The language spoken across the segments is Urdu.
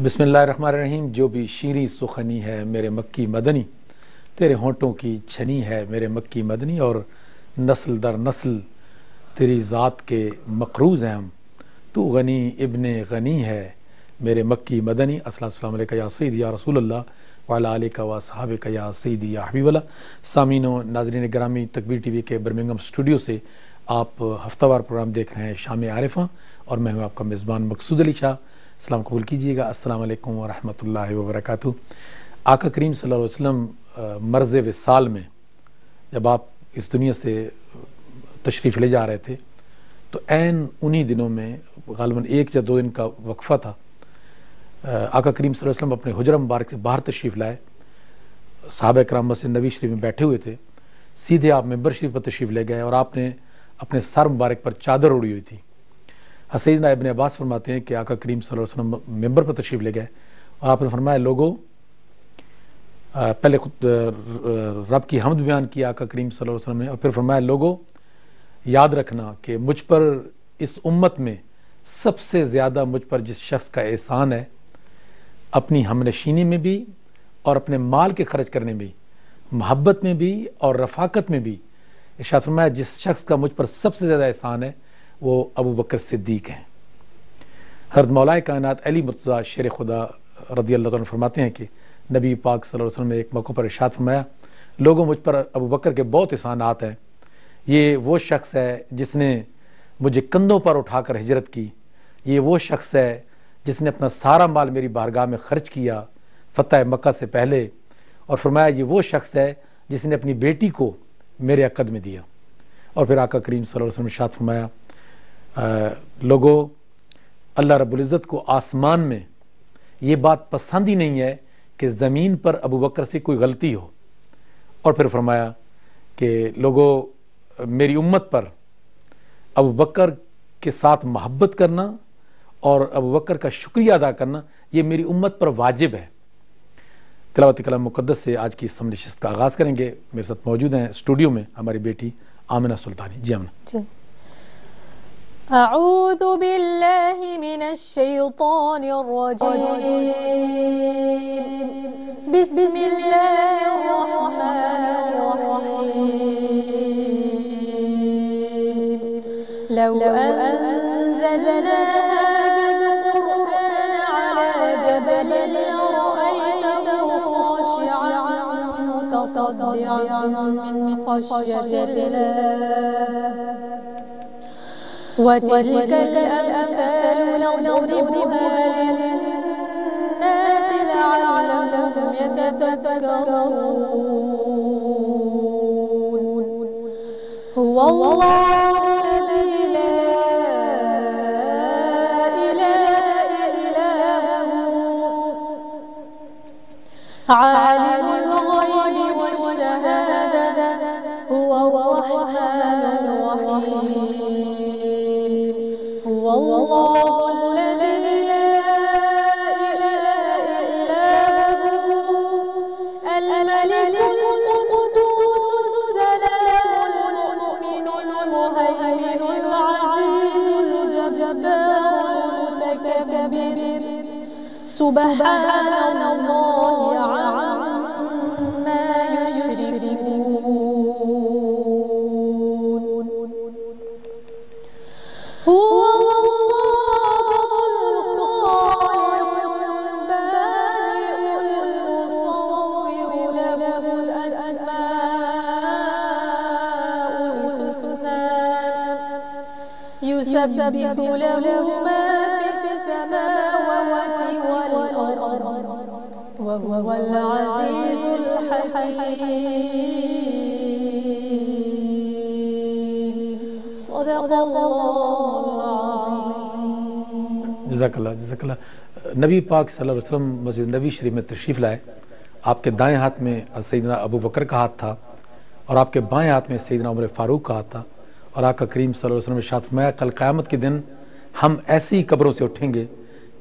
بسم اللہ الرحمن الرحیم۔ جو بھی شیریں سخنی ہے میرے مکی مدنی، تیرے ہونٹوں کی چھنی ہے میرے مکی مدنی، اور نسل در نسل تیری ذات کے مقروض ہیں ہم، تو غنی ابن غنی ہے میرے مکی مدنی۔ السلام علیکم یا سیدی یا رسول اللہ وعلی آلہ و اصحابہ یا سیدی یا حبیب اللہ۔ سامعین و ناظرین گرامی، تکبیر ٹی وی کے برمنگھم اسٹوڈیو سے آپ ہفتہ وار پروگرام دیکھ رہے ہیں شام عارفہ، اور میں ہوں آپ کا میزبان مقصود علی شاہ۔ سلام قبول کیجیے گا۔ السلام علیکم ورحمۃ اللہ وبرکاتہ۔ آقا کریم صلی اللہ علیہ وسلم مرض وصال میں جب آپ اس دنیا سے تشریف لے جا رہے تھے تو عین انہی دنوں میں غالباً 1 یا 2 دن کا وقفہ تھا، آقا کریم صلی اللہ علیہ وسلم اپنے حجرہ مبارک سے باہر تشریف لائے، صحابہ کرام مسجد نبی شریف میں بیٹھے ہوئے تھے، سیدھے آپ ممبر شریف پر تشریف لے گئے اور آپ نے اپنے سر مبارک پر چادر اڑی ہوئی تھی۔ سیدنا ابن عباس فرماتے ہیں کہ آقا کریم صلی اللہ علیہ وسلم ممبر پر تشریف لے گئے اور آپ نے فرمایا، لوگوں، پہلے خود رب کی حمد بیان کی آقا کریم صلی اللہ علیہ وسلم نے، اور پھر فرمایا، لوگوں یاد رکھنا کہ مجھ پر اس امت میں سب سے زیادہ مجھ پر جس شخص کا احسان ہے، اپنی ہمنشینی میں بھی اور اپنے مال کے خرچ کرنے میں بھی، محبت میں بھی اور رفاقت میں بھی، ارشاد فرمایا جس شخص کا مجھ پر سب سے زیادہ احسان ہے وہ ابو بکر صدیق ہیں۔ حضرت مولا کائنات علی مرتضیٰ شیر خدا رضی اللہ عنہ فرماتے ہیں کہ نبی پاک صلی اللہ علیہ وسلم نے ایک موقع پر ارشاد فرمایا، لوگوں مجھ پر ابو بکر کے بہت احسانات ہیں، یہ وہ شخص ہے جس نے مجھے کندھوں پر اٹھا کر ہجرت کی، یہ وہ شخص ہے جس نے اپنا سارا مال میری بارگاہ میں خرچ کیا فتح مکہ سے پہلے، اور فرمایا یہ وہ شخص ہے جس نے اپنی بیٹی کو میرے عقد میں دیا۔ اور پھر آقا کریم صلی اللہ علیہ وسلم نے ارشاد فرمایا، لوگوں، اللہ رب العزت کو آسمان میں یہ بات پسند ہی نہیں ہے کہ زمین پر ابو بکر سے کوئی غلطی ہو۔ اور پھر فرمایا کہ لوگوں، میری امت پر ابو بکر کے ساتھ محبت کرنا اور ابو بکر کا شکریہ ادا کرنا یہ میری امت پر واجب ہے۔ تلاوت کلام مقدس سے آج کی اس نشست کا آغاز کریں گے۔ میرے ساتھ موجود ہیں اسٹوڈیو میں ہماری بیٹی آمنہ سلطانی۔ جی آمنہ۔ اعوذ باللہ من الشیطان الرجیم، بسم اللہ الرحمن الرحیم، لو انزلنا هذا القرآن على جبل لرأيته خاشعا متصدعا من خشية الله، وتلك الأمثال نضربها للناس لعلهم يتفكرون، هو الله الذي لا إله إلا هو، عالم الغيب والشهادة، هو الرحمن الرحيم، والله الذي لا إله إلا هو، الملك القدوس السلام المؤمن المهيمن العزيز الجبار المتكبر، سبحان الله عما يشركون، هو يسبح له ما في السماوات والأرض وهو العزيز الحكيم، صدق الله العظيم۔ جزاک اللہ۔ نبی پاک صلی اللہ علیہ وسلم مسجد نبی شریف میں تشریف لائے، آپ کے دائیں ہاتھ میں سیدنا ابو بکر کا ہاتھ تھا اور آپ کے بائیں ہاتھ میں سیدنا عمر فاروق کا ہاتھ تھا، اور آقا کریم صلی اللہ علیہ وسلم نے ارشاد فرمایا، کل قیامت کے دن ہم ایسی قبروں سے اٹھیں گے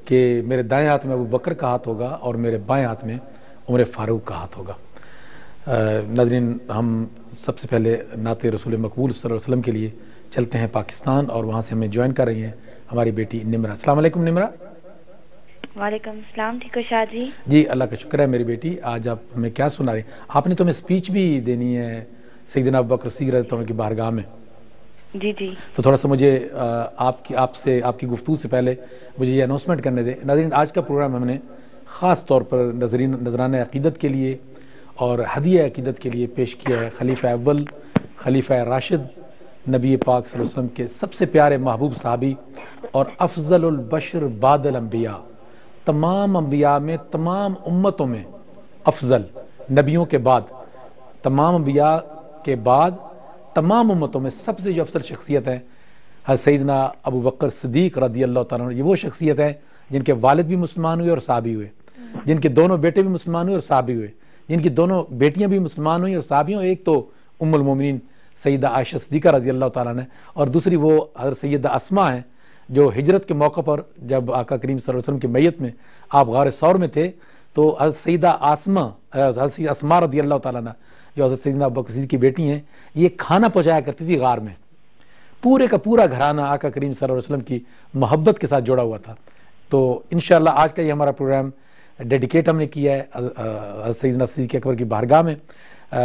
کہ میرے دائیں ہاتھ میں ابو بکر کا ہاتھ ہوگا اور میرے بائیں ہاتھ میں عمر فاروق کا ہاتھ ہوگا۔ ناظرین، ہم سب سے پہلے نعت رسول مقبول صلی اللہ علیہ وسلم کے لیے چلتے ہیں پاکستان، اور وہاں سے ہمیں جوائن کر رہی ہیں ہماری بیٹی نمرہ۔ السلام علیکم نمرہ۔ وعلیکم السلام. ٹھیک ہو شاہ جی؟ جی اللہ کا شکر ہے میری بیٹی. آج آپ ہمیں کیا سنا رہی ہیں؟ آپ نے تو ہمیں اسپیچ بھی دینی ہے سیدنا ابوبکر صدیق رضی اللہ عنہ کی بارگاہ میں. جی جی. تو تھوڑا سا مجھے آپ کی گفتگو سے پہلے مجھے یہ اناؤنسمنٹ کرنے دیں. ناظرین آج کا پروگرام ہم نے خاص طور پر نذرانہ عقیدت کے لیے اور ہدیہ عقیدت کے لیے پیش کیا ہے خلیفہ اول خلیفہ راشد نبی پاک صلی اللہ علیہ وسلم کے سب سے پیارے محبوب صحابی اور افضل البشر بعد الانبیاء. تمام انبیاء میں تمام امتوں میں افضل، نبیوں کے بعد تمام انبیاء کے بعد تمام امتوں میں سب سے جو افضل شخصیت ہے حضرت سیدنا ابوبکر صدیق رضی اللہ تعالیٰ عنہ. یہ وہ شخصیت ہیں جن کے والد بھی مسلمان ہوئے اور صحابی ہوئے، جن کے دونوں بیٹے بھی مسلمان ہوئے اور صحابی ہوئے، جن کی دونوں بیٹیاں بھی مسلمان ہوئیں اور صحابی ہوئیں. ایک تو ام المومنین سیدہ عائشہ صدیقہ رضی اللہ تعالیٰ عنہ، اور دوسری وہ حضرت سیدہ اسماء ہیں جو ہجرت کے موقع پر جب آقا کریم صلی اللہ علیہ وسلم کی میت میں آپ غار ثور میں تھے تو حضرت سیدہ اسماء رضی اللہ تعالیٰ عنہ جو حضرت سیدنا ابوبکر صدیق کی بیٹی ہیں، یہ کھانا پہنچایا کرتی تھی غار میں. پورے کا پورا گھرانہ آقا کریم صلی اللہ علیہ وسلم کی محبت کے ساتھ جڑا ہوا تھا. تو انشاءاللہ آج کا یہ ہمارا پروگرام ڈیڈیکیٹ ہم نے کیا ہے حضرت سیدنا صدیق اکبر کی بارگاہ میں.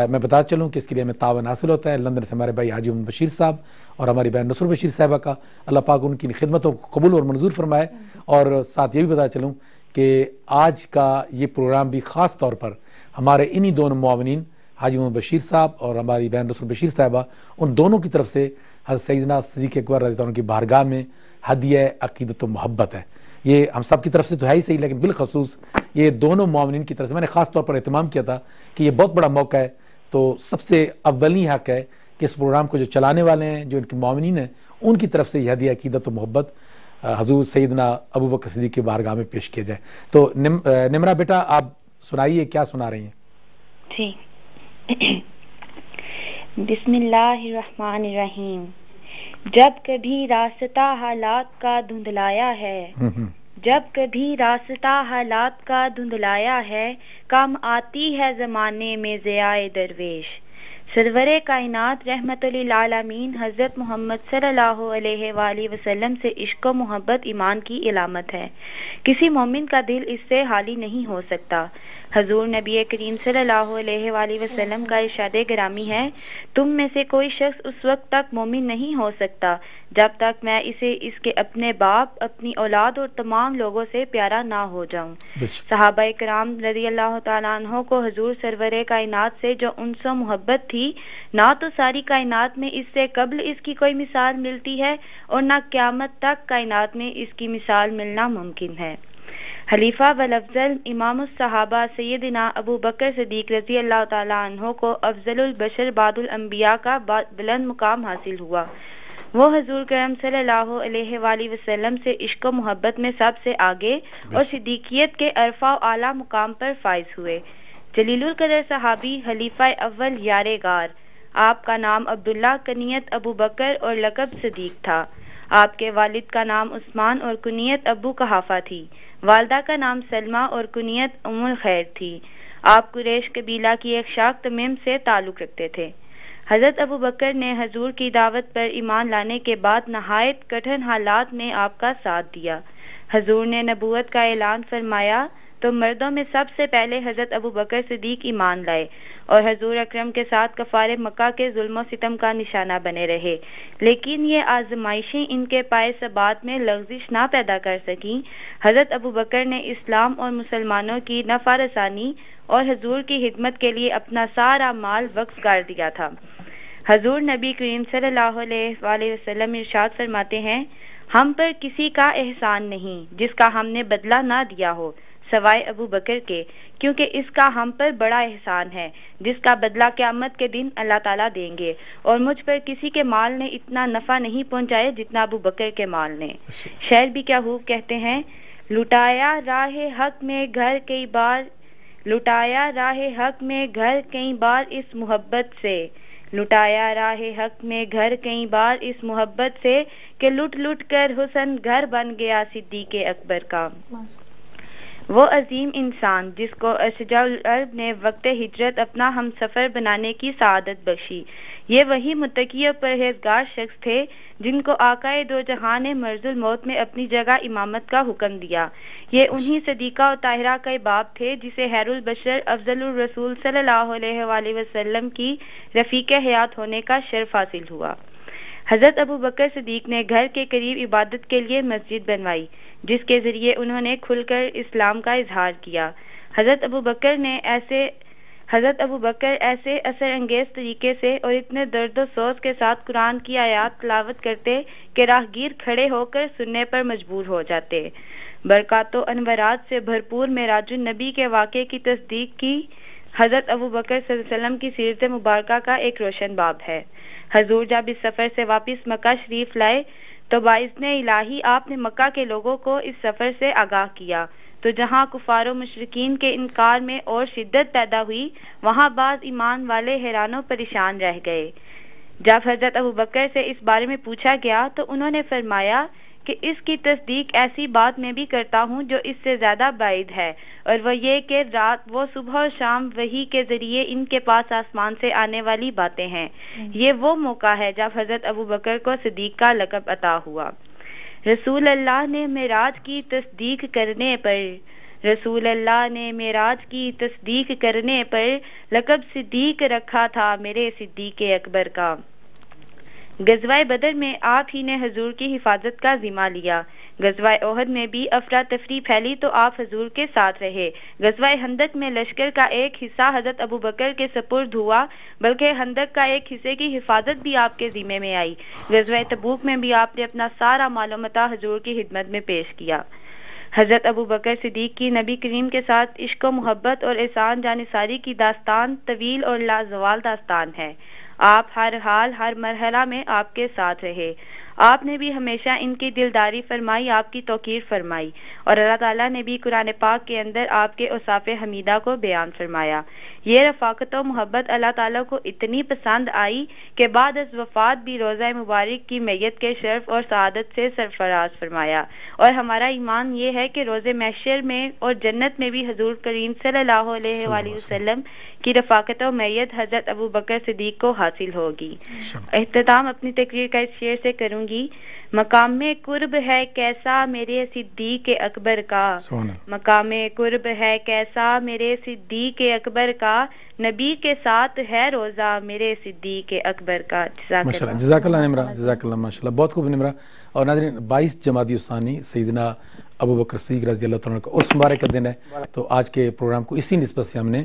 میں بتا چلوں کہ اس کے لیے ہمیں تعاون حاصل ہوتا ہے لندن سے ہمارے بھائی حاجی محمد بشیر صاحب اور ہماری بہن نصر بشیر صاحبہ کا. اللہ پاک ان کی خدمتوں کو قبول اور منظور فرمائے. اور ساتھ یہ بھی بتا چلوں کہ آج کا یہ پروگرام بھی خاص طور پر ہمارے انہی دونوں معاونین حاجی محمد بشیر صاحب اور ہماری بہن نصر بشیر صاحبہ، ان دونوں کی طرف سے حضرت سیدنا صدیق اکبر رضی اللہ عنہ کی بارگاہ میں ہدیہ عقیدت و محبت ہے. یہ ہم سب کی طرف سے تو ہے ہی صحیح، لیکن بالخصوص یہ دونوں معاونین کی طرف سے میں نے خاص طور پر اہتمام کیا تھا کہ یہ بہت بڑا موقع ہے. تو سب سے اولین حق ہے کہ اس پروگرام کو جو چلانے والے ہیں، جو ان کے معاونین ہیں، ان کی طرف سے یہ ہدیہ عقیدت و محبت حضور سیدنا ابوبکر صدیق کی بارگاہ میں پیش کیا جائے. تو نمرہ بیٹا آپ سنائیے کیا سنا رہی ہیں؟ جی. بسم اللہ الرحمن الرحیم. جب کبھی راستہ حالات کا دھندلایا ہے، جب کبھی راستہ حالات کا دھندلایا ہے، کام آتی ہے زمانے میں ضیاء درویش. سرور کائنات رحمت للعالمین حضرت محمد صلی اللہ علیہ وآلہ وسلم سے عشق و محبت ایمان کی علامت ہے. کسی مومن کا دل اس سے خالی نہیں ہو سکتا. حضور نبی کریم صلی اللہ علیہ وآلہ وسلم کا ارشاد گرامی ہے، تم میں سے کوئی شخص اس وقت تک مومن نہیں ہو سکتا جب تک میں اسے اس کے اپنے باپ، اپنی اولاد اور تمام لوگوں سے پیارا نہ ہو جاؤں. صحابہ کرام رضی اللہ تعالیٰ عنہ کو حضور سرور کائنات سے جو انس و محبت تھی، نہ تو ساری کائنات میں اس سے قبل اس کی کوئی مثال ملتی ہے اور نہ قیامت تک کائنات میں اس کی مثال ملنا ممکن ہے. خلیفہ والافضل امام الصحابہ سیدنا ابو بکر صدیق رضی اللہ تعالیٰ عنہ کو افضل البشر بعد الانبیاء کا بلند مقام حاصل ہوا. وہ حضور کرم صلی اللہ علیہ وآلہ وسلم سے عشق و محبت میں سب سے آگے اور صدیقیت کے عرفہ و اعلیٰ مقام پر فائز ہوئے. جلیل القدر صحابی خلیفہ اول یار غار. آپ کا نام عبداللہ کنیت ابو بکر اور لقب صدیق تھا. آپ کے والد کا نام عثمان اور کنیت ابو قحافہ تھی. والدہ کا نام سلمہ اور کنیت ام الخیر تھی. آپ قریش قبیلہ کی ایک شاخ تمیم سے تعلق رکھتے تھے. حضرت ابو بکر نے حضور کی دعوت پر ایمان لانے کے بعد نہایت کٹھن حالات میں آپ کا ساتھ دیا. حضور نے نبوت کا اعلان فرمایا تو مردوں میں سب سے پہلے حضرت ابو بکر صدیق ایمان لائے اور حضور اکرم کے ساتھ کفار مکہ کے ظلم و ستم کا نشانہ بنے رہے. لیکن یہ آزمائشیں ان کے پائے ثبات میں لغزش نہ پیدا کر سکیں. حضرت ابو بکر نے اسلام اور مسلمانوں کی نفع رسانی اور حضور کی خدمت کے لیے اپنا سارا مال وقف کر دیا تھا. حضور نبی کریم صلی اللہ علیہ وآلہ وسلم ارشاد فرماتے ہیں، ہم پر کسی کا احسان نہیں جس کا ہم نے بدلہ نہ دیا ہو سوائے ابو بکر کے، کیونکہ اس کا ہم پر بڑا احسان ہے جس کا بدلہ قیامت کے دن اللہ تعالیٰ دیں گے. اور مجھ پر کسی کے مال نے اتنا نفع نہیں پہنچایا جتنا ابو بکر کے مال نے. شعر بھی کیا خوب کہتے ہیں، لٹایا راہ حق میں گھر کئی بار، لٹایا راہ حق میں گھر کئی بار اس محبت سے، لٹایا راہ حق میں گھر کئی بار اس محبت سے کہ لٹ لٹ کر حسن گھر بن گیا صدیق اکبر کا. وہ عظیم انسان جس کو اشجاع العرب نے وقت ہجرت اپنا ہم سفر بنانے کی سعادت بخشی، یہ وہی متقی اور پرہیزگار شخص تھے جن کو آقائے دو جہاں نے مرض الموت میں اپنی جگہ امامت کا حکم دیا۔ یہ انہی صدیقہ و طاہرہ کا باپ تھے جسے خیر البشر افضل الرسول صلی اللہ علیہ وآلہ وسلم کی رفیق حیات ہونے کا شرف حاصل ہوا۔ حضرت ابو بکر صدیق نے گھر کے قریب عبادت کے لیے مسجد بنوائی، جس کے ذریعے انہوں نے کھل کر اسلام کا اظہار کیا۔ حضرت ابو بکر ایسے اثر انگیز طریقے سے اور اتنے درد و سوز کے ساتھ قرآن کی آیات تلاوت کرتے کہ راہگیر کھڑے ہو کر سننے پر مجبور ہو جاتے۔ برکات و انوارات سے بھرپور معراج النبی کے واقعے کی تصدیق کی حضرت ابو بکر صلی اللہ علیہ وسلم کی سیرت مبارکہ کا ایک روشن باب ہے۔ حضور جب اس سفر سے واپس مکہ شریف لائے تو باذن الہی آپ نے مکہ کے لوگوں کو اس سفر سے آگاہ کیا، تو جہاں کفار و مشرکین کے انکار میں اور شدت پیدا ہوئی، وہاں بعض ایمان والے حیران و پریشان رہ گئے۔ جب حضرت ابو بکر سے اس بارے میں پوچھا گیا تو انہوں نے فرمایا کہ اس کی تصدیق ایسی بات میں بھی کرتا ہوں جو اس سے زیادہ بعید ہے، اور وہ یہ کہ رات وہ صبح اور شام وحی کے ذریعے ان کے پاس آسمان سے آنے والی باتیں ہیں۔ یہ وہ موقع ہے جب حضرت ابو بکر کو صدیق کا لقب عطا ہوا۔ رسول اللہ نے معراج کی تصدیق کرنے پر لقب صدیق رکھا تھا میرے صدیق اکبر کا۔ غزوہ بدر میں آپ ہی نے حضور کی حفاظت کا ذمہ لیا۔ غزوہ احد میں بھی افراتفری پھیلی تو آپ حضور کے ساتھ رہے۔ غزوہ خندق میں لشکر کا ایک حصہ حضرت ابو بکر کے سپرد ہوا، بلکہ خندق کا ایک حصے کی حفاظت بھی آپ کے ذمے میں آئی۔ غزوہ تبوک میں بھی آپ نے اپنا سارا مال و متاع حضور کی خدمت میں پیش کیا۔ حضرت ابو بکر صدیق کی نبی کریم کے ساتھ عشق و محبت اور احسان جانثاری کی داستان طویل اور لازوال داستان ہے۔ آپ ہر حال ہر مرحلہ میں آپ کے ساتھ رہے۔ آپ نے بھی ہمیشہ ان کی دلداری فرمائی، آپ کی توقیر فرمائی، اور اللہ تعالیٰ نے بھی قرآن پاک کے اندر آپ کے اوصاف حمیدہ کو بیان فرمایا۔ یہ رفاقت و محبت اللہ تعالیٰ کو اتنی پسند آئی کہ بعد از وفات بھی روضہ مبارک کی میت کے شرف اور سعادت سے سرفراز فرمایا۔ اور ہمارا ایمان یہ ہے کہ روز محشر میں اور جنت میں بھی حضور کریم صلی اللہ علیہ وآلہ وسلم کی رفاقت و میت حضرت ابو بکر صدیق کو حاصل ہوگی۔ اختتام اپنی تقریر کا اس شعر سے کروں گی۔ مقام قرب ہے کیسا میرے صدیق اکبر کا، مقام قرب ہے کیسا میرے صدیق اکبر کا، نبی کے ساتھ ہے روزہ میرے صدیق اکبر کا۔ جزاک اللہ نمرہ، جزاک اللہ، ماشاء اللہ، بہت خوب نمرہ۔ اور ناظرین 22 جمادی الثانی سیدنا ابو بکر صدیق رضی اللہ تعالیٰ کا اس مبارک کا دن ہے، تو آج کے پروگرام کو اسی نسبت سے ہم نے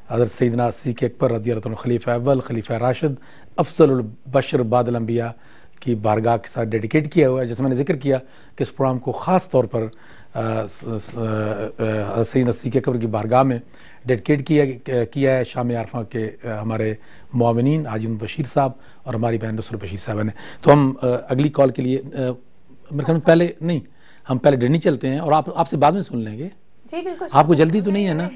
حضرت سیدنا صدیق اکبر رضی اللہ تعالیٰ خلیفہ اول، خلیفہ راشد، افضل البشر بعد الانبیاء کی بارگاہ کے ساتھ ڈیڈیکیٹ کیا ہوا ہے، جیسے میں نے ذکر کیا کہ اس پروگرام کو خاص طور پر سیدنا صدیق اکبر کی بارگاہ میں ڈیڈیکیٹ کیا ہے شام عرفہ کے ہمارے معاونین حاجی بشیر صاحب اور ہماری بہن نصر بشیر صاحبہ نے۔ تو ہم اگلی کال کے لیے میرے خیال میں پہلے نہیں، ہم پہلے ڈنی چلتے ہیں اور آپ سے بعد میں سن لیں گے۔ جی بالکل، آپ کو جلدی تو نہیں ہے نا؟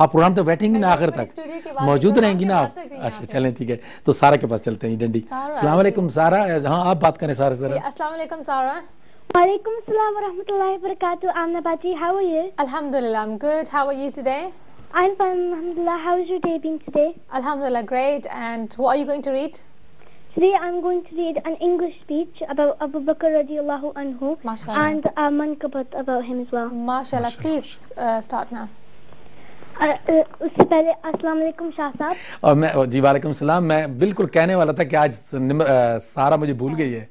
آپ پروگرام تو بیٹھیں گی نا آخر تک، موجود رہیں گی نا آپ؟ اچھا چلیں ٹھیک ہے، تو سارا کے پاس چلتے ہیں ڈنڈی۔ السلام علیکم سارا، ہاں آپ بات کریں سارا سر۔ السلام علیکم سارا۔ وعلیکم السلام ورحمۃ اللہ وبرکاتہ۔ آمنہ باجی، how are you? Alhamdulillah, I'm good. How are you today? I'm fine, alhamdulillah. How is your day been today? Alhamdulillah, great. And what are you going to read? Today I'm going to read an English speech about Abu Bakr radiallahu anhu and a manqabat about him as well. MashaAllah, please start now. اس سے پہلے السلام علیکم شاہ صاحب۔ اور میں جی وعلیکم السلام، میں بالکل کہنے والا تھا کہ آج سارا مجھے بھول گئی ہے،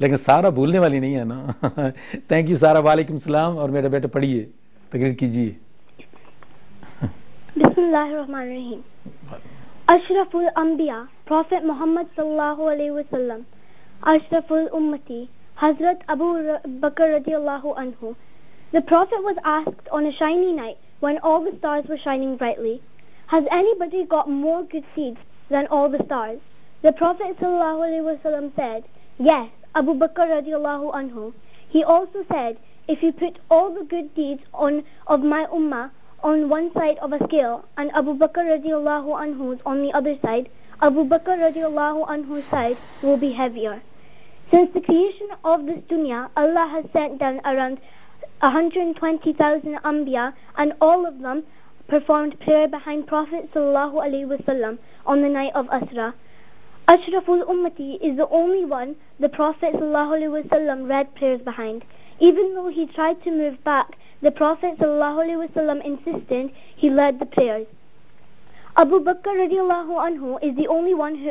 لیکن سارا بھولنے والی نہیں ہے نا۔ تھینک یو سارا، وعلیکم السلام۔ اور میرے بیٹے پڑھیے، تقریر کیجیے۔ بسم اللہ الرحمن الرحیم۔ اشرف الانبیاء Prophet Muhammad sallallahu alayhi wa sallam, Ashraf al-Ummati, Hazrat Abu Bakr radiallahu anhu. The Prophet was asked on a shiny night when all the stars were shining brightly, has anybody got more good deeds than all the stars? The Prophet sallallahu alayhi wa sallam said, yes, Abu Bakr radiallahu anhu. He also said, if you put all the good deeds of my ummah on one side of a scale and Abu Bakr radiallahu anhu's on the other side, Abu Bakr radiallahu anhu's side will be heavier. Since the creation of this dunya, Allah has sent down around 120,000 Anbiya, and all of them performed prayer behind Prophet sallallahu alaihi wasallam on the night of Asra. Ashraful Ummati is the only one the Prophet sallallahu alaihi wasallam read prayers behind. Even though he tried to move back, the Prophet sallallahu alaihi wasallam insisted he led the prayers. Abu Bakr radiallahu anhu is the only one who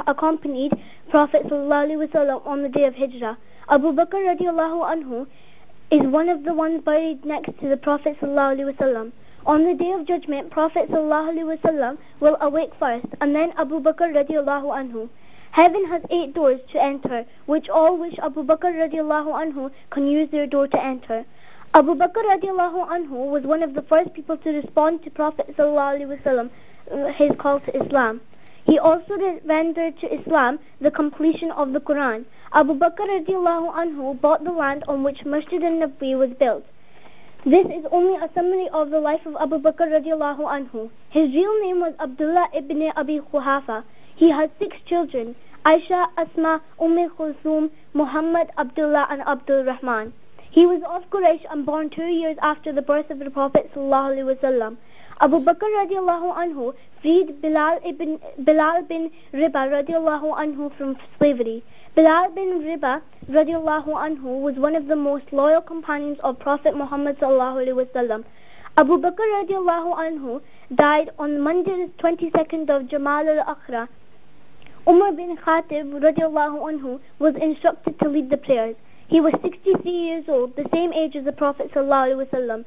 accompanied Prophet sallallahu alaihi wasallam on the day of Hijrah. Abu Bakr radiallahu anhu is one of the ones buried next to the Prophet sallallahu alaihi wasallam. On the day of judgment, Prophet sallallahu alaihi wasallam will awake first, and then Abu Bakr radiallahu anhu. Heaven has 8 doors to enter, which all wish Abu Bakr radiallahu anhu can use their door to enter. Abu Bakr radiallahu anhu was one of the first people to respond to Prophet sallallahu alaihi wasallam, his call to Islam. He also rendered to Islam the completion of the Quran. Abu Bakr radiallahu anhu bought the land on which Masjid al-Nabi was built. This is only a summary of the life of Abu Bakr radiallahu anhu. His real name was Abdullah ibn Abi Quhafa. He had 6 children: Aisha, Asma, Kulthum, Muhammad, Abdullah, and Abdul Rahman. He was of Quraysh and born 2 years after the birth of the Prophet sallallahu alaihi wasallam. Abu Bakr radiallahu anhu freed Bilal bin Riba radiallahu anhu from slavery. Bilal bin Riba radiallahu anhu was one of the most loyal companions of Prophet Muhammad sallallahu alaihi wasallam. Abu Bakr radiallahu anhu died on Monday the 22nd of Jamal al-Akhra. Umar bin Khatib radiallahu anhu was instructed to lead the prayers. He was 63 years old, the same age as the Prophet sallallahu alaihi wasallam.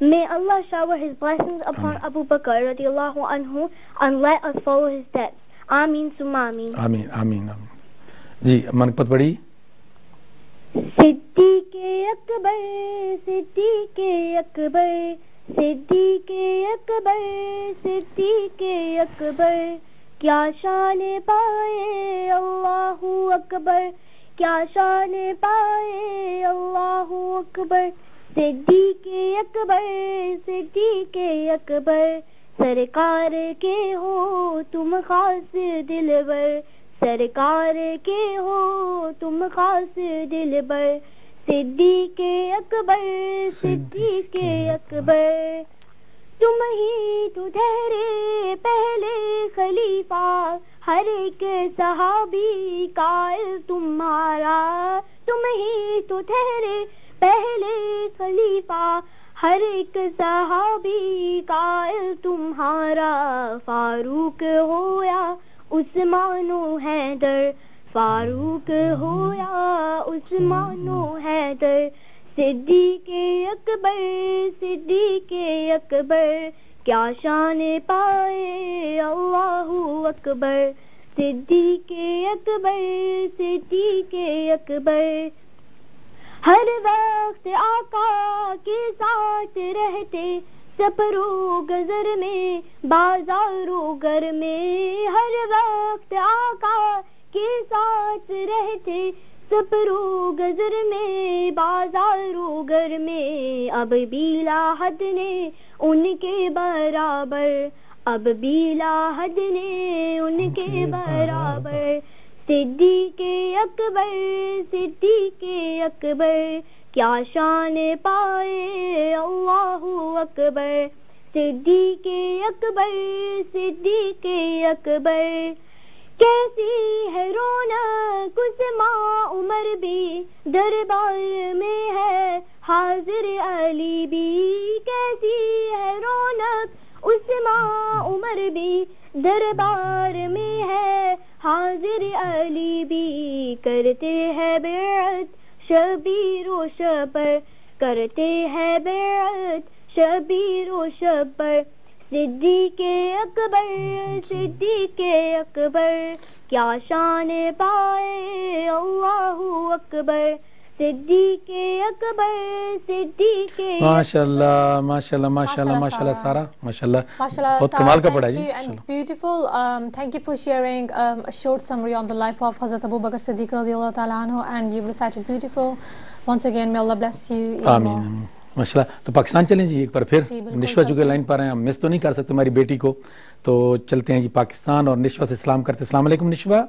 May Allah shower his blessings upon Abu Bakr radiallahu anhu and let us follow his steps. Ameen summa ameen. Ameen, ameen, ameen. جی منقبت پڑھی. صدیق اکبر صدیق اکبر صدیق اکبر صدیق اکبر کیا شان پائے اللہ اکبر کیا شان پائے اللہ اکبر صدیق اکبر صدیق اکبر سرکار کے ہو تم خاص دلبر سرکار کے ہو تم خاص دلبر صدیق اکبر صدیق اکبر تم ہی تو ٹھہرے پہلے خلیفہ ہر ایک صحابی قائل تمہارا تم ہی تو ٹھہرے پہلے خلیفہ ہر ایک صحابی قائل تمہارا فاروق ہویا عثمان و حیدر فاروق ہو یا عثمان و حیدر صدیق اکبر صدیق اکبر کیا شان پائے اللہ اکبر صدیق اکبر صدیق اکبر ہر وقت آقا کے ساتھ رہتے سفر و گزر میں بازار و گھر میں ہر وقت آقا کے ساتھ رہتے سفر و گزر میں بازار و گھر میں اب بھی لا حد نے ان کے برابر اب بھی لا حد نے ان کے برابر صدیق اکبر صدیق اکبر کیا شان پائے اللہ اکبر صدیق اکبر صدیق اکبر کیسی ہے رونق عثمان عمر بھی دربار میں ہے حاضر علی بھی کیسی ہے رونق عثمان عمر بھی دربار میں ہے حاضر علی بھی کرتے ہیں بیعت شبیر و شبر کرتے ہیں بیعت شبیر و شبر صدیق اکبر صدیق اکبر کیا شان پائے اللہ اکبر صدیق اکبر صدیق ماشاءاللہ ماشاءاللہ ماشاءاللہ ماشاءاللہ سارا ماشاءاللہ بہت کمال کا پڑھا جی and beautiful. Thank you for sharing a short summary on the life of Hazrat Abu Bakr Siddiq radiallahu ta'ala anhu, and you've recited beautiful. Once again, may Allah bless you. آمین ماشاءاللہ. تو پاکستان چلیں جی ایک بار پھر. نشوہ چونکہ لائن پر ہیں، ہم مس تو نہیں کر سکتے ہماری بیٹی کو، تو چلتے ہیں جی پاکستان اور نشوہ سے سلام کرتے. السلام علیکم نشوہ.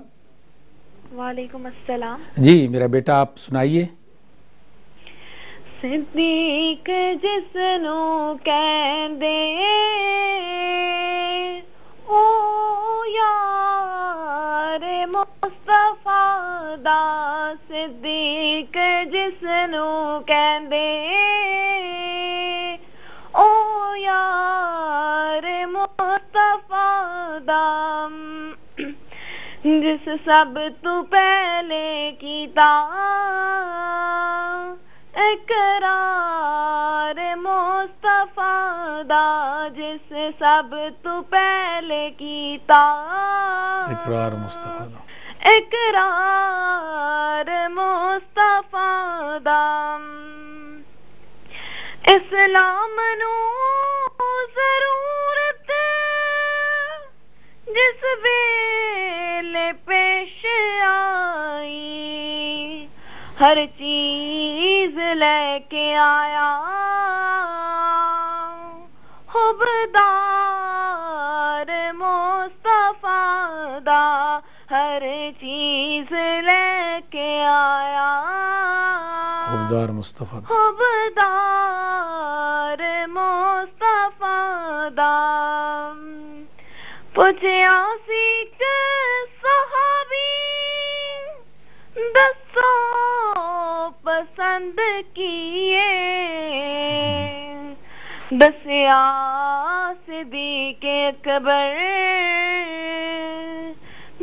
وعلیکم السلام. جی میرا بیٹا آپ سنائیے. صدیق جس نو کہندے او یار مصطفیٰ دا صدیق جس نو کہندے او یار مصطفیٰ دا جس سب تو پہلے کیتا اقرار مصطفیٰ دا جس سب تو پہلے کیتا اقرار مصطفیٰ دا اقرار مصطفیٰ دا اسلام نو ضرورت جس ویلے پیش آئی ہر چیز لے کے آیا حبدار مصطفیٰ دا ہر چیز لے کے آیا حبدار مصطفیٰ دا حبدار مصطفیٰ دا پوچھیا سیک صحابی دسو پسند کیے دسیا صدیق اکبر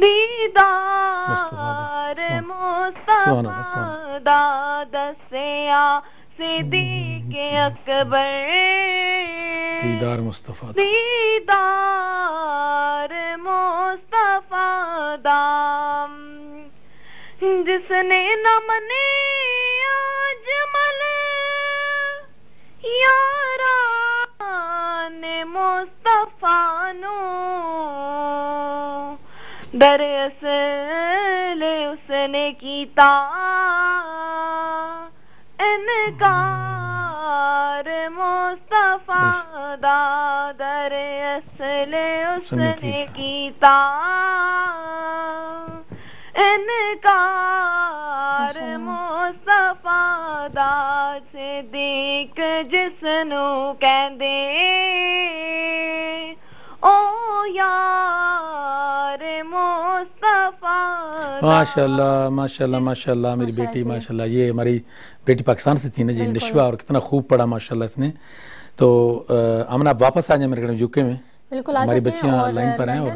دیدار مصطفیٰ دا دسیا صدیق اکبر دیدار مصطفیٰ دا دیدار مصطفیٰ دا جس نے نہ منے اجمل یاران مصطفیٰ نو دراصل اس نے کیتا انکار مصطفیٰ دا دراصل اس نے کیتا انکار مصطفیٰ دا صدیق جس نو کہندے او یار مصطفیٰ ماشاءاللہ ماشاءاللہ ماشاءاللہ میری بیٹی ماشاءاللہ. یہ ہماری بیٹی پاکستان سے تھی نا جی نشوہ, اور کتنا خوب پڑھا ماشاءاللہ اس نے. تو امن آپ واپس آ جائیں میرے گھر یو کے میں. ہماری بچیاں لائن پر ہیں اور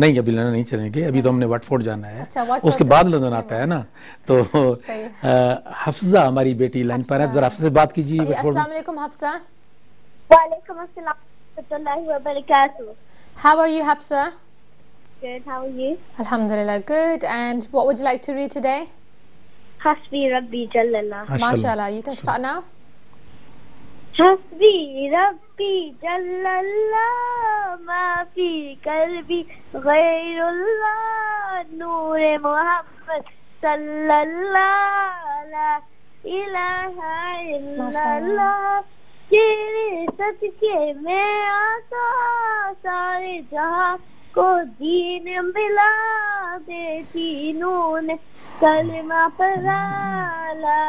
نہیں ابھی لندن نہیں چلیں گے, ابھی تو ہم نے واٹ فورڈ جانا ہے, اس کے بعد لندن آتا ہے نا. تو حفظہ ہماری بیٹی لائن پر ہے, ذرا حفظہ سے بات کیجیے. السلام علیکم حفظہ. وعلیکم السلام ورحمۃ اللہ وبرکاتہ. How are you, Hafsa? Good, how are you? Alhamdulillah, good. And what would you like to read today? Hasbi Rabbi Jallallah. MashaAllah. You can start now. Hasbi Rabbi Jallallah, ma fi qalbi ghayrullah, Noor Muhammad sallallahu, la ilaha illallah. تیرے صدقے میں آتا سارے جہاں کو دین ملا دیتی نون کلمہ پڑھا لا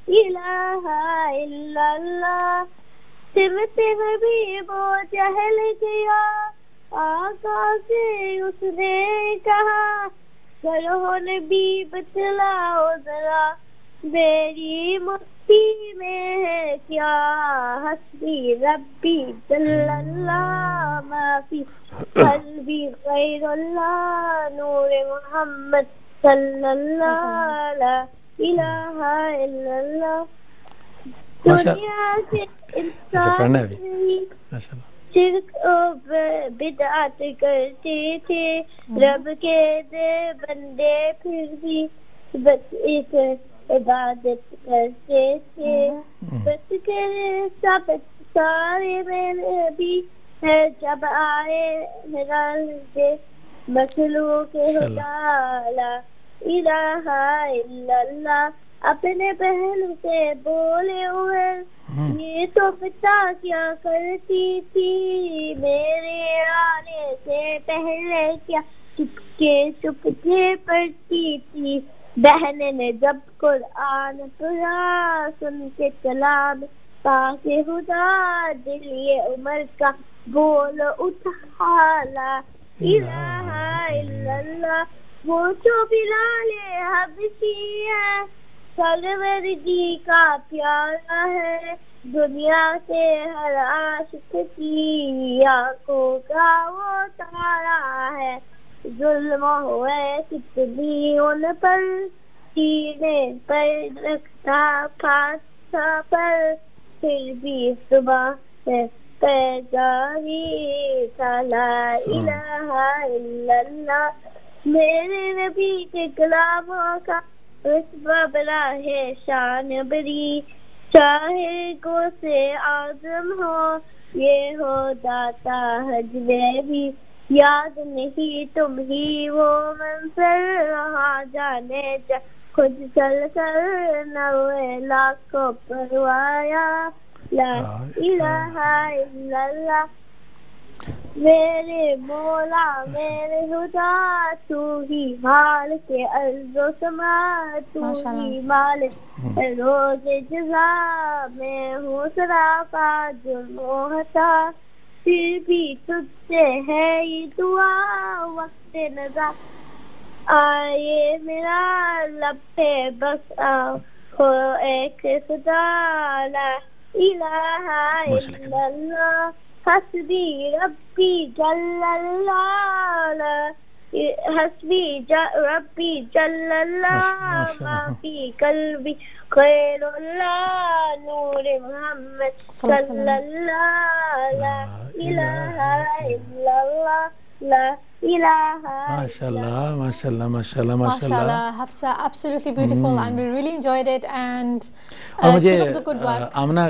الہ الا اللہ. سمتے حبیب و جہل کیا آقا سے اس نے کہا کرو نبی بتلاؤ ذرا میری مفتی میں ہے کیا. حسبی ربی جل اللہ ما فی قلبی غیر اللہ نور محمد صلی اللہ لا الہ الا اللہ. دنیا سے انسان شرک و بدعت کرتے تھے, رب کے دے بندے پھر بھی بس ایک عبادت کرتے تھے. بس کرے سب سارے میرے بھی ہے جب آئے رنجے مخلوق خدا لا الہ الا اللہ. اپنے پہلو سے بولے ہوئے یہ تو پتا کیا کرتی تھی میرے آنے سے پہلے کیا چپ کے پڑھتی تھی بہن نے جب قرآن پڑھا سن کے کلام پاک خدا دل یہ عمر کا بول اٹھا لا الہ الا اللہ. وہ جو بلال حبشی ہے سرور جی کا پیارا ہے, دنیا سے ہر عاشق کی آنکھوں کا وہ تارا ہے. ظلم ہوئے کتنی ان پر سینے پر رکھتا پاسا پر, پھر بھی صبح سے پیداری تھا لا الہ الا اللہ. میرے نبی کے کلاموں کا رتبہ بڑا ہے شان بری, چاہے کو سے اعظم ہو یہ ہو داتا حج میں بھی, یاد نہیں تم ہی وہ منظر رہا جانے جا خود چل کر 90 لاکھ کو پروایا لا الہ الا اللہ. میرے مولا میرے خدا تو ہی مالک ارض و سما, تو ہی مالک روز جزا. میں ہوں سراپا جرم و خطا, پھر بھی تجھ سے ہے یہ دعا وقت نظر آئے میرا لب پہ بس ہو ایک خدا لا الہ الا اللہ. حسبی ربی جل اللہ حسبی ربی جل اللہ ما فی قلبی خیر اللہ نور محمد صلی اللہ لا الہ الا اللہ لا MashaAllah, MashaAllah, MashaAllah, MashaAllah, Hafsa, absolutely beautiful and we really enjoyed it and اور مجھے keep up the good work. Amna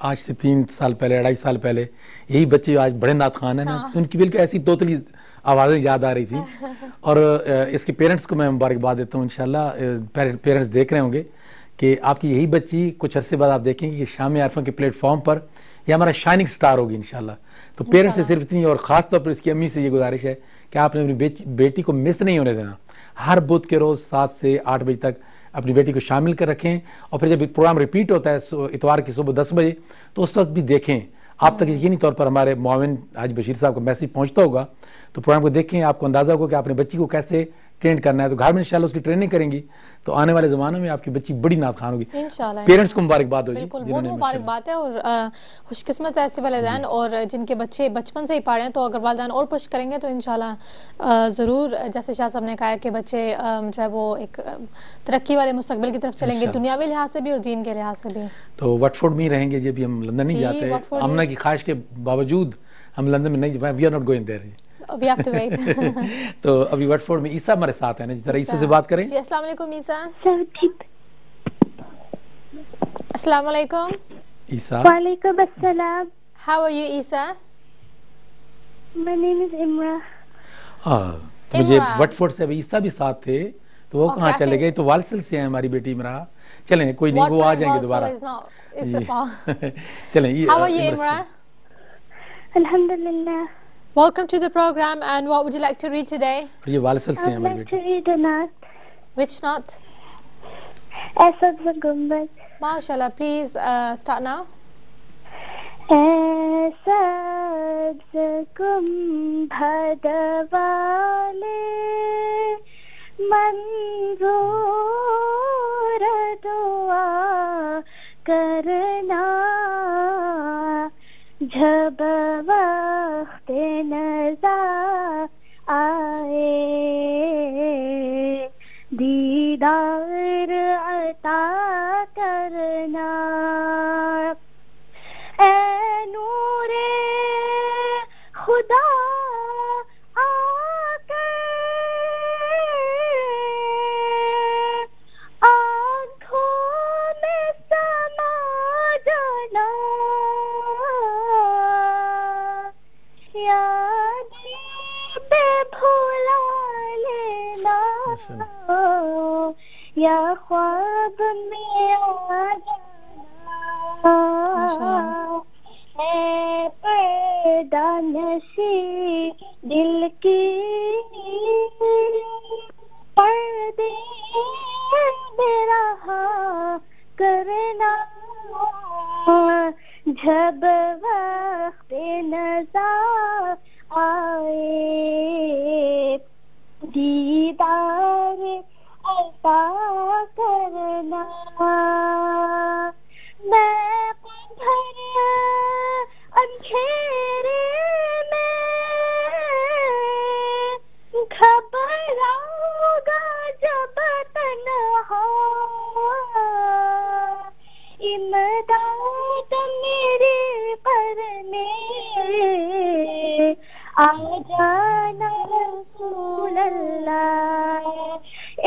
آج سے 3 سال پہلے 2.5 سال پہلے یہی بچے آج بڑے نعت خوان ہیں نا, ان کی بالکل ایسی توتلی آوازیں یاد آ رہی تھی. اور اس کے پیرنٹس کو میں مبارکباد دیتا ہوں. انشاءاللہ پیرنٹس دیکھ رہے ہوں گے کہ آپ کی یہی بچی کچھ عرصے بعد آپ دیکھیں گے کہ شام عرفہ کے پلیٹ فارم پر یہ ہمارا شائننگ سٹار ہوگی انشاءاللہ. تو پیرنٹس سے صرف اتنی, اور خاص طور پر اس کی امی سے یہ گزارش ہے کہ آپ نے اپنی بیٹی کو مس نہیں ہونے دینا. ہر بدھ کے روز 7 سے 8 بجے تک اپنی بیٹی کو شامل کر رکھیں, اور پھر جب پروگرام ریپیٹ ہوتا ہے اتوار کی صبح 10 بجے تو اس وقت بھی دیکھیں. آپ تک یقینی طور پر ہمارے معاون حاج بشیر صاحب کا میسیج پہنچتا ہوگا, تو پروگرام کو دیکھیں, آپ کو اندازہ ہوگا کہ آپ نے بچی کو کیسے ٹرین کرنا ہے. تو گھر میں انشاءاللہ اس کی ٹریننگ کریں گی تو آنے والے زمانوں میں آپ کی بچی بڑی نعت خوان ہوگی. پیرنٹس کو مبارکباد ہو جی, بالکل بہت مبارکباد ہے, اور خوش قسمت ہے ایسے والدین اور جن کے بچے بچپن سے ہی پڑھ رہے ہیں. تو اگر والدین اور پش کریں گے تو انشاءاللہ ضرور, جیسے شاہ صاحب نے کہا کہ بچے جو ہے وہ ایک ترقی والے مستقبل کی طرف چلیں گے, دنیاوی لحاظ سے بھی اور دین کے لحاظ سے بھی. تو وٹفورڈ میں ہی رہیں گے جی, ابھی ہم لندن نہیں جاتے. آمنہ کی خواہش کے باوجود ہم لندن میں نہیں, we are not going there. We have to wait. تو ابھی وٹفورڈ میں عیسیٰ ہمارے ساتھ ہیں نا, ذرا عیسیٰ سے بات کریں. جی السلام علیکم عیسیٰ. السلام علیکم عیسیٰ. وعلیکم السلام. How are you Isa? My name is Imra. تو مجھے وٹفورڈ سے ابھی عیسیٰ بھی ساتھ تھے, تو وہ کہاں چلے گئے؟ تو والسل سے ہیں ہماری بیٹی عمرہ. چلیں کوئی نہیں, وہ آ جائیں گے دوبارہ. چلیں. How are you Imra? Alhamdulillah. Welcome to the program, and what would you like to read today? یہ والسل سے ہیں ہماری بیٹی. I would like to read a naat. Which naat? Asad wa Gumbad. MashaAllah, please start now. Asad wa Gumbad wale manzoor dua karna جب وقت نظر آئے دیدار عطا کرنا. اے نور خدا آ کر آنکھوں میں سما جانا, یا خواب میں آ جانا. اے پردہ نشی دل کی پردے رسول اللہ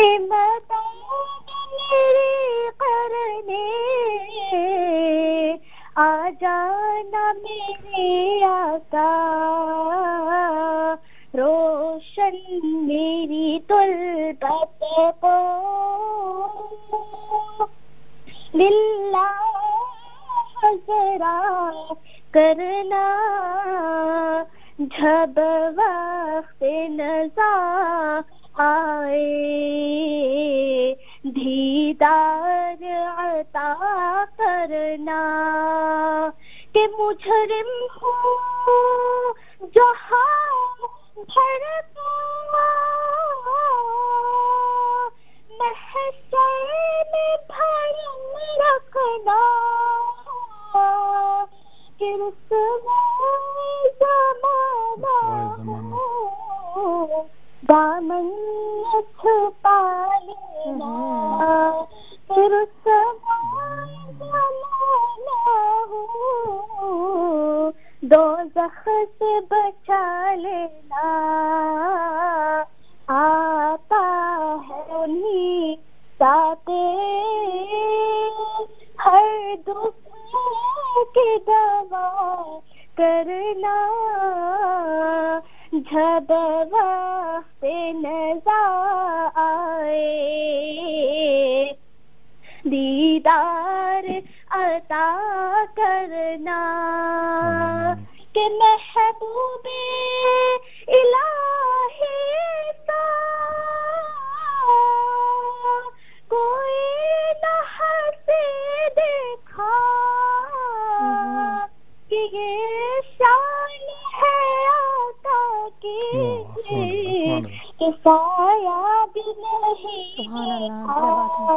امداد میری کرنے آ جانا میرے آقا روشن میری طلبت کو للہ ذرا کرنا جب وقت نزا آئے دیدار عطا کرنا کہ مجرم ہوں جہاں بھر محشر میں بھرم رکھنا کہ رسوائے زمانہ دامن چھپا لینا کہ رسوائے زمانہ دوزخ سے بچا لینا آتا ہے انہیں ساتے ہر دکھ کی دوا کرنا جب وقت نزا آئے دیدار عطا کرنا کہ محبوب الہی کا کوئی نہ ہنسے دیکھا کہ یہ شان ہے آقا کی کہ سایہ بھی نہیں سبحان اللہ، کیا بات ہے.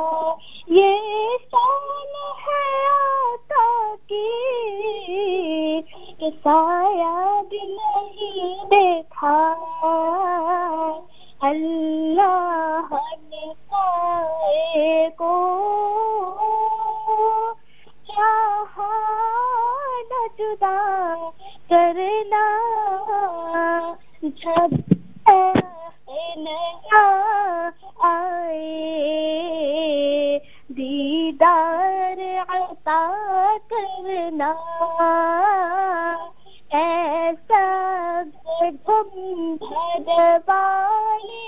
یہ شان ہے آقا کی کہ سایہ بھی نہیں دیکھا اللہ نے سائے کو چاہا نہ جدا کرنا جب نیا آئے دیدار عطا کرنا ایسا گنبد والی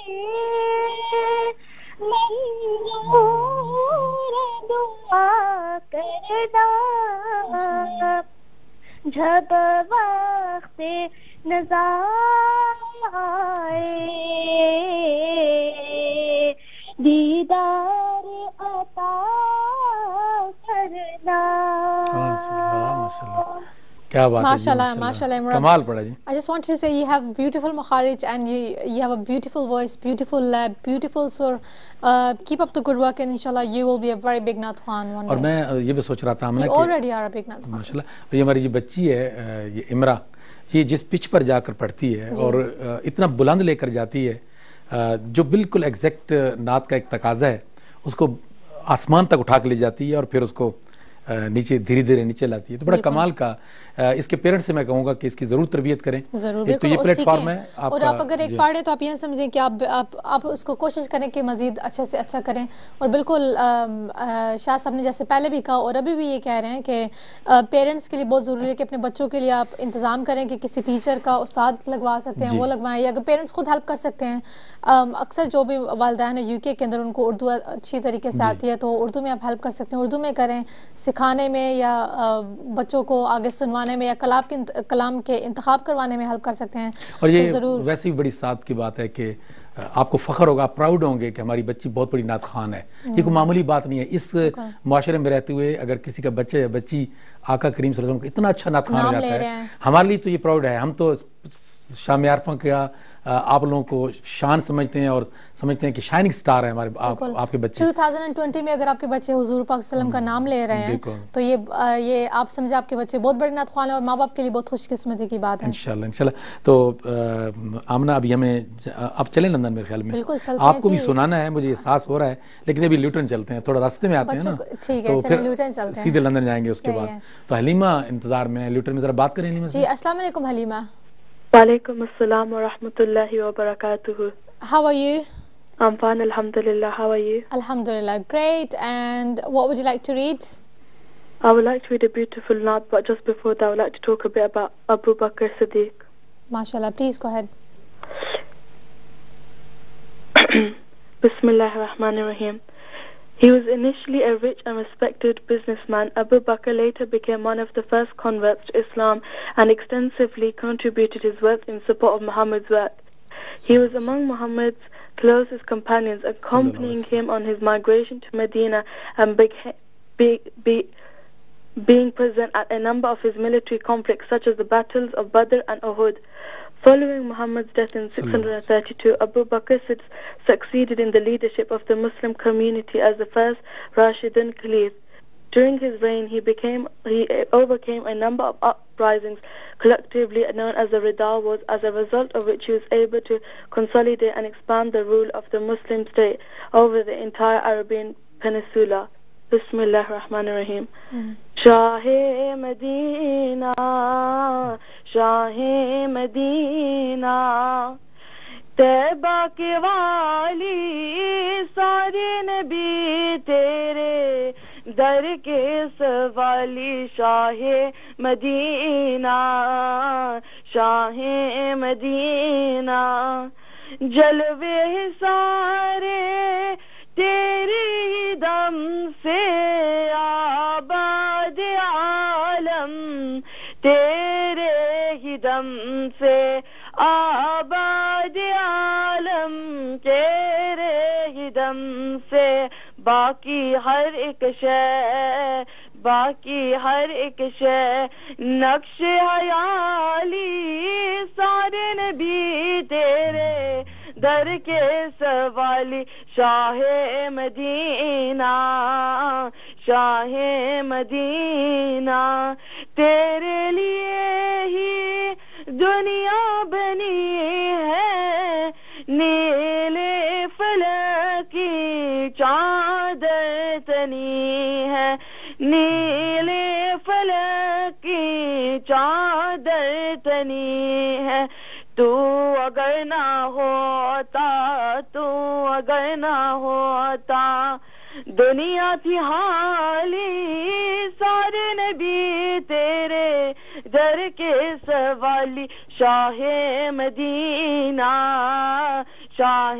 منظور دعا کرنا جب وقت نزا آئے دیدار عطا کرنا. کیا بات ہے ماشاءاللہ ماشاءاللہ عمران. کمال پڑا جی. I just wanted to say you have beautiful makharij and you have a beautiful voice, beautiful lab, beautiful sur. Keep up the good work and inshallah you will be a very big Naat Khan one day. اور میں یہ بھی سوچ رہا تھا You already are a big Naat Khan. ماشاءاللہ یہ ہماری جو بچی ہے یہ امرا یہ جس پچ پر جا کر پڑھتی ہے اور اتنا بلند لے کر جاتی ہے جو بالکل ایگزیکٹ نعت کا ایک تقاضا ہے اس کو آسمان تک اٹھا کے لے جاتی ہے اور پھر اس کو نیچے دھیرے دھیرے نیچے لاتی ہے. تو بڑا کمال کا اس کے پیرنٹس سے میں کہوں گا کہ اس کی ضرور تربیت کریں. ضرور تو یہ پلیٹ فارم ہے اور آپ اگر ایک پڑھیں تو آپ یہ سمجھیں کہ آپ اس کو کوشش کریں کہ مزید اچھے سے اچھا کریں. اور بالکل شاہ صاحب نے جیسے پہلے بھی کہا اور ابھی بھی یہ کہہ رہے ہیں کہ پیرنٹس کے لیے بہت ضروری ہے کہ اپنے بچوں کے لیے آپ انتظام کریں کہ کسی ٹیچر کا استاد لگوا سکتے ہیں وہ لگوائیں یا اگر پیرنٹس خود ہیلپ کر سکتے ہیں. اکثر جو بھی والدین ہیں UK کے اندر ان کو اردو اچھی طریقے سے آتی ہے تو اردو میں آپ ہیلپ کر سکتے ہیں. اردو میں کریں سکھانے میں یا بچوں کو آگے سنوانے میں یا کلام کے انتخاب کروانے میں ہیلپ کر سکتے ہیں. اور یہ ویسے بھی بڑی سعادت کی بات ہے کہ آپ کو فخر ہوگا, آپ پراؤڈ ہوں گے کہ ہماری بچی بہت بڑی نعت خوان ہے. یہ کوئی معمولی بات نہیں ہے. اس معاشرے میں رہتے ہوئے اگر کسی کا بچہ یا بچی آقا کریم صلی اللہ علیہ وسلم کو اتنا اچھا نعت خوان ہو جاتا ہے, ہمارے لیے تو یہ پراؤڈ ہے. ہم تو شام عرفہ کا آپ لوگوں کو شان سمجھتے ہیں اور سمجھتے ہیں کہ شائننگ سٹار ہے ہمارے آپ کے بچے. 2020 میں اگر آپ کے بچے حضور پاک صلی اللہ علیہ وسلم کا نام لے رہے ہیں تو یہ آپ سمجھے آپ کے بچے بہت بڑے نعت خوان ہیں اور ماں باپ کے لیے بہت خوش قسمتی کی بات ہے. انشاءاللہ. تو آمنہ ابھی ہمیں اب چلیں لندن میرے خیال میں, آپ کو بھی سنانا ہے, مجھے احساس ہو رہا ہے, لیکن ابھی لیوٹن چلتے ہیں, تھوڑا راستے میں آتے ہیں نا تو پھر سیدھے لندن جائیں گے اس کے بعد. تو حلیمہ انتظار میں, لیوٹن میں ذرا بات کریں حلیمہ سے. جی السلام علیکم Halima. Walaikum assalam wa rahmatullahi wa barakatuhu. How are you? I'm fine, alhamdulillah. How are you? Alhamdulillah, great. And what would you like to read? I would like to read a beautiful naat, but just before that, I would like to talk a bit about Abu Bakr Siddiq. MashaAllah, please go ahead. Bismillahir Rahmanir Rahim. He was initially a rich and respected businessman. Abu Bakr later became one of the first converts to Islam and extensively contributed his wealth in support of Muhammad's work. He was among Muhammad's closest companions, accompanying him on his migration to Medina and being present at a number of his military conflicts, such as the battles of Badr and Uhud. Following Muhammad's death in 632, Abu Bakr succeeded in the leadership of the Muslim community as the first Rashidun Caliph. During his reign, he overcame a number of uprisings, collectively known as the Ridda Wars, as a result of which he was able to consolidate and expand the rule of the Muslim state over the entire Arabian Peninsula. Bismillah ar-Rahman ar-Rahim. Shah-e Medina, Shah-e Medina, Taiba ke wali, sare nabi tere, dar ke sawali. Shah-e Medina, Shah-e Medina, jalwe sare تیری دم سے آباد عالم, تیرے ہی دم سے آباد عالم, تیرے ہی دم سے باقی ہر ایک شے, باقی ہر ایک شے نقش حیالی, سارے نبی تیرے در کے سوالی. شاہ مدینہ, شاہ مدینہ, تیرے لیے ہی دنیا بنی ہے, نیلے فلک کی چادر تنی ہے, نیلے فلک کی چادر تنی ہے. تو اگر نہ ہوتا, تو اگر نہ ہوتا, دنیا تھی حالی, سارے نبی تیرے در کے سوالی. شاہ مدینہ, شاہ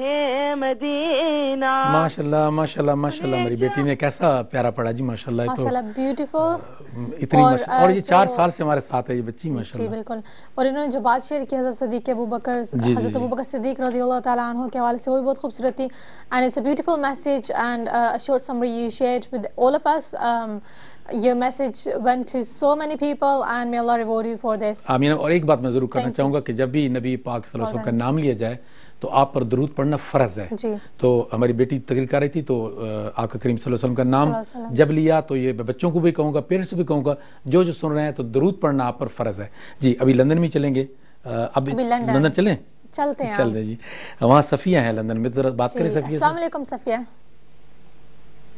مدینہ. ماشاءاللہ ماشاءاللہ ماشاءاللہ, میری بیٹی نے کیسا پیارا پڑھا جی, ماشاءاللہ. ماشاءاللہ, بیوٹیفل. اتنی اور یہ 4 سال سے ہمارے ساتھ ہے یہ بچی, ماشاءاللہ. جی بالکل. اور انہوں نے جو بات شیئر کی حضرت صدیق ابو بکر, حضرت ابو بکر صدیق رضی اللہ تعالیٰ عنہ کے حوالے سے, وہ بھی بہت خوبصورت تھی. And it's a beautiful message and a short summary you shared with all of us. Your message went to so many people and may Allah reward you for this. آمین. اور ایک بات میں ضرور کرنا چاہوں گا کہ جب بھی نبی پاک صلی اللہ علیہ وسلم کا نام لیا جائے تو آپ پر درود پڑھنا فرض ہے. تو ہماری بیٹی تقریر کر رہی تھی تو آقا کریم صلی اللہ علیہ وسلم کا نام جب لیا تو یہ بچوں کو بھی کہوں گا, پیرنٹس بھی کہوں گا, جو سن رہے ہیں تو درود پڑھنا آپ پر فرض ہے. جی ابھی لندن میں چلیں گے, اب لندن چلیں, چلتے ہیں, چل دیں جی. وہاں صفیہ ہیں لندن میں, تو بات کریں صفیہ سے. السلام علیکم صفیہ.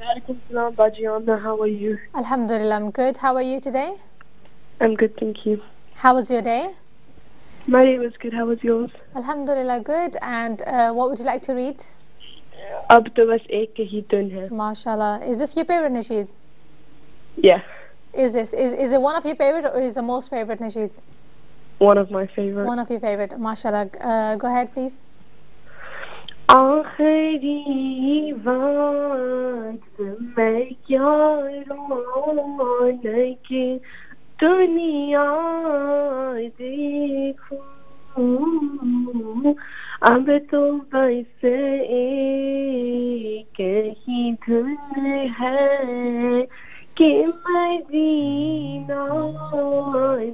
وعلیکم السلام باجیانا, how are you? Alhamdulillah, I'm good. How are you today? I'm good, thank you. How was your day? My day was good, how was yours? Alhamdulillah, good. And what would you like to read? اب تو بس ایک ہی دن ہے. MashaAllah. Is this your favorite nasheed? Yeah. Is it one of your favorite or is the most favorite nasheed? One of my favorite. One of your favorite. MashaAllah. Go ahead, please. آخری وقت میں کیا رونق دنیا دیکھوں, اب تو بس ایک ہی دھن ہے کہ مدینہ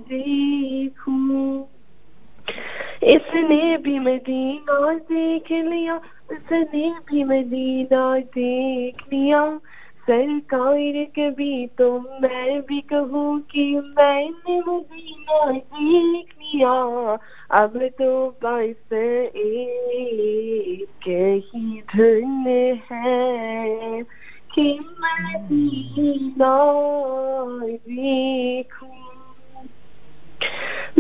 دیکھوں. اس نے بھی مدینہ دیکھ لیا, اس نے بھی مدینہ دیکھ لیا, سرکار کبھی تو میں بھی کہوں کہ میں نے مدینہ دیکھ لیا, اب تو بس ایک ہی دھن ہے کہ مدینہ دیکھوں.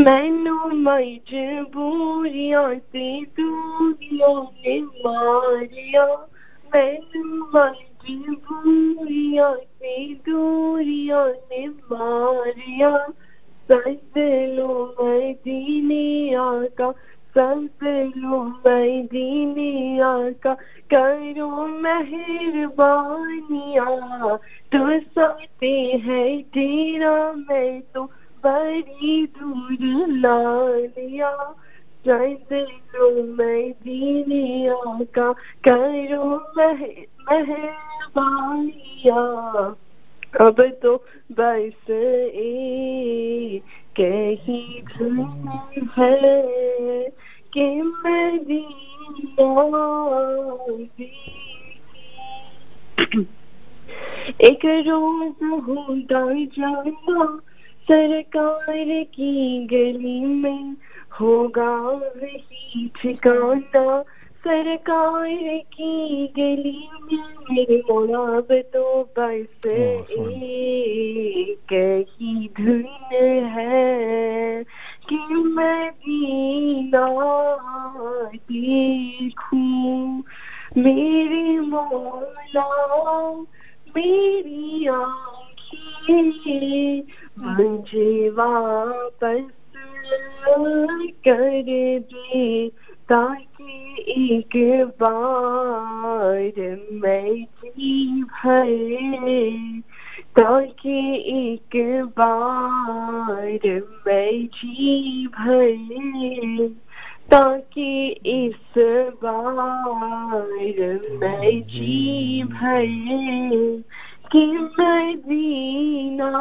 مینو مجبوریاں تے دوریاں نے ماریا مینو مجبوریاں تے دوریاں نے ماریا سد لو مدینے آقا سد لو مدینے آقا کرو مہربانیاں تو سوتے ہے تیرا میں تو بڑی دور لا لیا سد لو مدینے آقا کرو مہربانیاں اب تو بس کہیں دھن ہے کہ مدینہ ایک روز ہوگا جانا سرکار کی گلی میں ہوگا وہی ٹھکانا سرکار کی گلی میں میرے مولا تو بس کہیں دھن ہے کہ مدینہ دیکھوں میرے مولا میری آنکھیں مجھے واپس کر دے تاکہ ایک بار میں جی بھرے تاکہ ایک بار میں جی بھرے تاکہ اس بار میں جی بھرے کہ مدینہ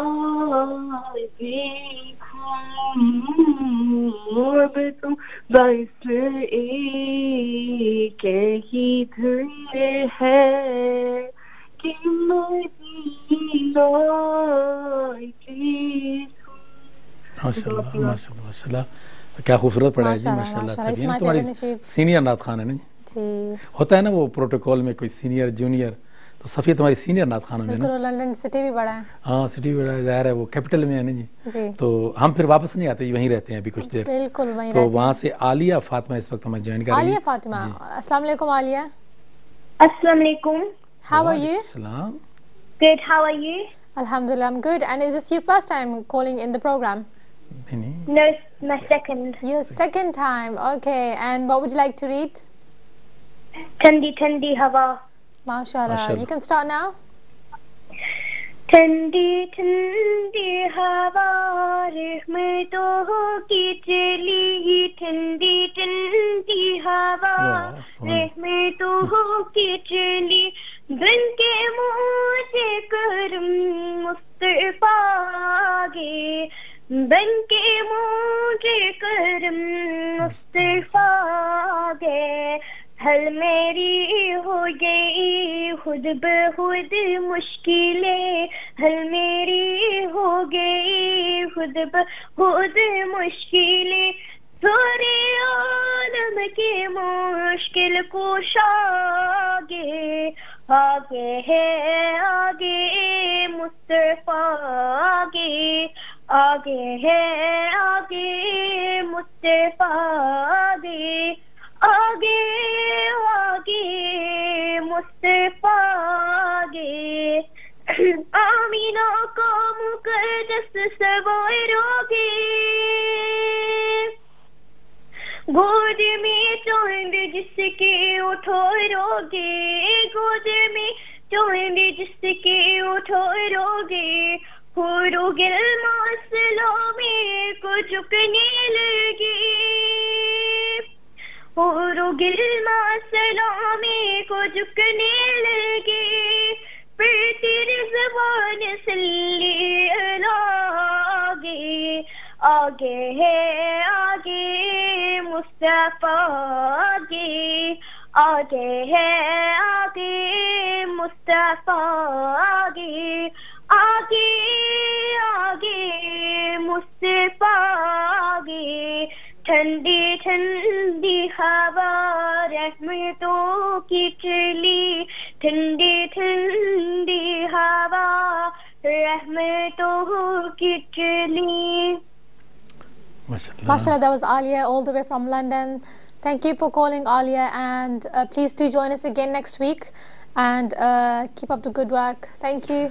دیکھوں اب تو بس ایک ہی دھن ہے کہ مدینہ دیکھوں. ماشاء اللہ ماشاء اللہ ماشاء اللہ کیا خوبصورت پڑھا ہے جی ماشاء اللہ. سبین تمہاری سینئر نعت خان ہے نا جی ہوتا ہے نا وہ پروٹوکول میں کوئی سینئر جونیئر تو صفیہ تمہاری سینئر نعت خانہ میں نا لندن سٹی بھی بڑا ہے ہاں سٹی بھی بڑا ہے ظاہر ہے وہ کیپٹل میں ہے نا جی تو ہم پھر واپس نہیں آتے وہیں رہتے ہیں ابھی کچھ دیر بالکل وہیں تو وہاں سے عالیہ فاطمہ اس وقت ہمیں جوائن کر رہی ہیں. عالیہ فاطمہ السلام علیکم. عالیہ السلام علیکم. How are you? Salam. Good, how are you? Alhamdulillah, I'm good. And is this your first time calling in the program? No, my second. Your second time, okay. And what would you like to read? Thandi Thandi Hawa. MashaAllah. You can start now. Thandi Thandi Hawa Rehmaton ki chali Thandi Thandi Hawa Rehmaton ki chali بن کے مجھے کرم مصطفیٰ گے بن کے مجھے کرم مصطفیٰ گے حل میری ہو گئی خود بخود مشکلیں حل میری ہو گئی خود بخود مشکلیں سارے عالم کے مشکل کشا گے آگے ہے آگے مصطفیٰ آگے آگے ہے آگے مصطفیٰ آگے آگے آگے مصطفیٰ آگے آمینہ کا مقدس سوارو گے گود میں چاند جس کے اٹھارو گے گود میں چاند جس کے اٹھارو گے ہورو گل سلامی کو جھکنے لگے ہورو گل سلامی کو جھکنے لگے پھر تیری زبان سلی آگے آگے ہے آگے مصطفیٰ آگے آگے ہے آگے مصطفیٰ آگے آگے آگے مصطفیٰ آگے ٹھنڈی ٹھنڈی ہوا رحمتوں کی چلی ٹھنڈی ٹھنڈی ہوا رحمتوں کی چلی. MashaAllah, that was Alia all the way from London. Thank you for calling, Alia, and please do join us again next week and keep up the good work. Thank you.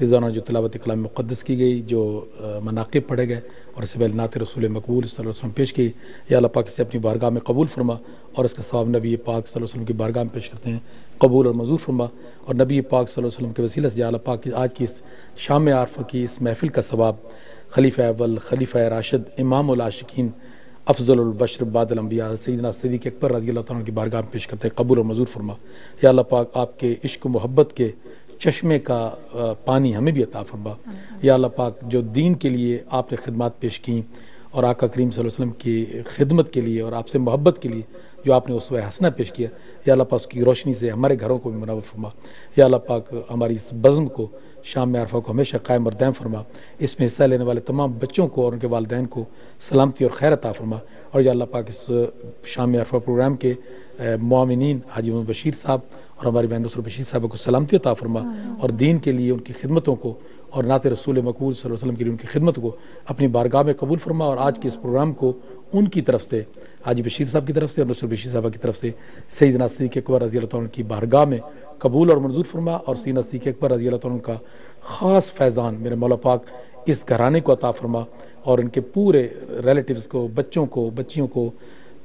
اس دوران جو تلاوت کلام مقدس کی گئی، جو مناقب پڑھے گئے اور اس سے پہلے نعت رسول مقبول صلی اللہ علیہ وسلم پیش کی، یا اللہ پاک اسے اپنی بارگاہ میں قبول فرما اور اس کا ثواب نبی پاک صلی اللہ علیہ وسلم کی بارگاہ میں پیش کرتے ہیں، قبول اور منظور فرما، اور نبی پاک صلی اللہ علیہ وسلم کے وسیلہ سے یا اللہ پاک آج کی اس شام عرفہ کی اس محفل کا ثواب خلیفہ اول، خلیفہ راشد، امام العاشقین، افضل البشر بعد الانبیاء سیدنا صدیق اکبر رضی اللہ تعالیٰ عنہ کی بارگاہ میں پیش کرتے ہیں، قبول اور منظور فرما۔ یا اللہ پاک آپ کے عشق و محبت کے چشمے کا پانی ہمیں بھی عطا فرما۔ یا اللہ پاک جو دین کے لیے آپ نے خدمات پیش کیں اور آقا کریم صلی اللہ علیہ وسلم کی خدمت کے لیے اور آپ سے محبت کے لیے جو آپ نے اسوہ حسنہ پیش کیا، یا اللہ پاک اس کی روشنی سے ہمارے گھروں کو بھی منور فرما۔ یا اللہ پاک ہماری اس بزم کو شام عرفہ کو ہمیشہ قائم اور دائم فرما، اس میں حصہ لینے والے تمام بچوں کو اور ان کے والدین کو سلامتی اور خیر عطا فرما، اور یا اللہ پاک اس شام عرفہ پروگرام کے معاونین حاجی محمد بشیر صاحب اور ہماری بہن نصر بشیر صاحبہ کو سلامتی عطا فرما، اور دین کے لیے ان کی خدمتوں کو اور نعت رسول مقبول صلی اللہ علیہ وسلم کے لیے ان کی خدمت کو اپنی بارگاہ میں قبول فرما، اور آج کے اس پروگرام کو ان کی طرف سے حاجی بشیر صاحب کی طرف سے اور نصر بشیر صاحبہ کی طرف سے سیدنا صدیق اکبر رضی اللہ تعالیٰ عنہ کی بارگاہ میں قبول اور منظور فرما، اور سیدنا صدیق اکبر رضی اللہ تعالیٰ عنہ کا خاص فیضان میرے مولا پاک اس گھرانے کو عطا فرما، اور ان کے پورے ریلیٹیوز کو، بچوں کو، بچیوں کو،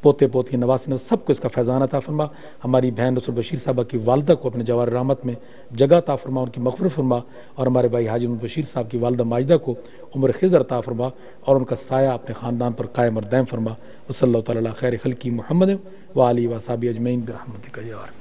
پوتے پوتی، نواسی سب کو اس کا فیضان عطا فرما۔ ہماری بہن نصر بشیر صاحبہ کی والدہ کو اپنے جوار رحمت میں جگہ عطا فرما، ان کی مغفرت فرما، اور ہمارے بھائی حاجی محمد بشیر صاحب کی والدہ ماجدہ کو عمر خضر عطا فرما، اور ان کا سایہ اپنے خاندان پر قائم اور دائم فرما۔ وصلی اللہ تعالیٰ علی خیر خلقی محمد و آلہ و صحبہ اجمعین برحمتک یا ارحم۔